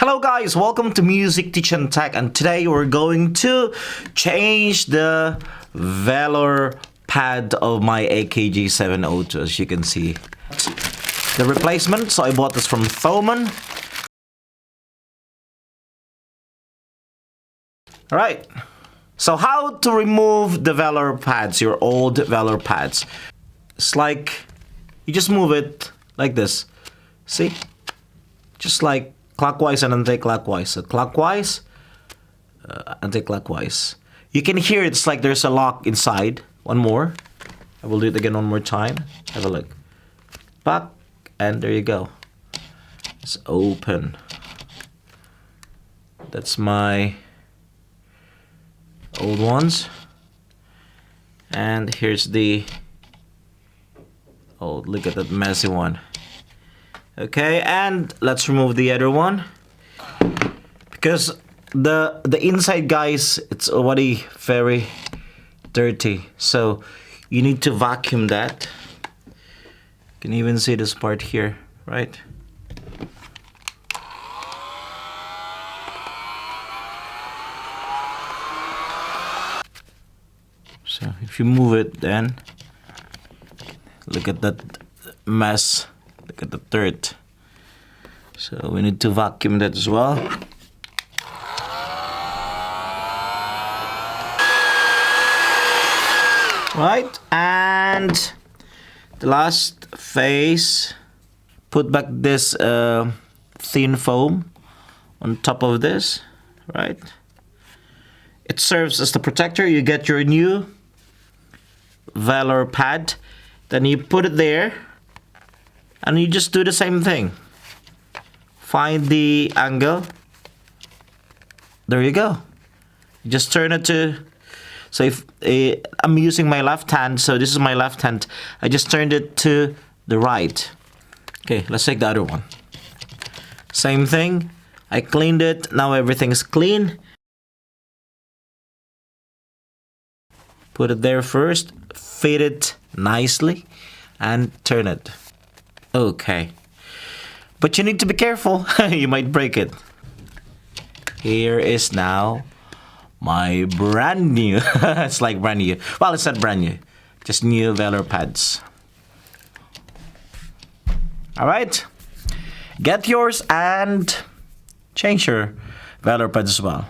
Hello guys, welcome to Music Teach and Tech, and today we're going to change the Velor pad of my AKG 702, as you can see. The replacement, so I bought this from Thomann. Alright, so how to remove the Velor pads, your old Velor pads. It's like, you just move it like this. See? Just like clockwise and anti-clockwise. So clockwise, anti-clockwise. You can hear it's like there's a lock inside. One more. I will do it again one more time. Have a look. Back, and there you go. It's open. That's my old ones. And here's the... oh, look at that messy one. Okay, and let's remove the other one, because the inside, guys, it's already very dirty, so you need to vacuum that. You can even see this part here, right? So if you move it, then look at that mess. Look at the dirt. So we need to vacuum that as well. Right, and the last phase, put back this thin foam on top of this, right? It serves as the protector. You get your new Velor pad, then you put it there. And you just do the same thing. Find the angle. There you go. You just turn it to... so if I'm using my left hand, so this is my left hand. I just turned it to the right. Okay, let's take the other one. Same thing. I cleaned it. Now everything's clean. Put it there first. Fit it nicely. And turn it. Okay, but you need to be careful. You might break it. Here is now my brand new. It's like brand new. Well, it's not brand new, just new Velor pads. All right, get yours and change your Velor pads as well.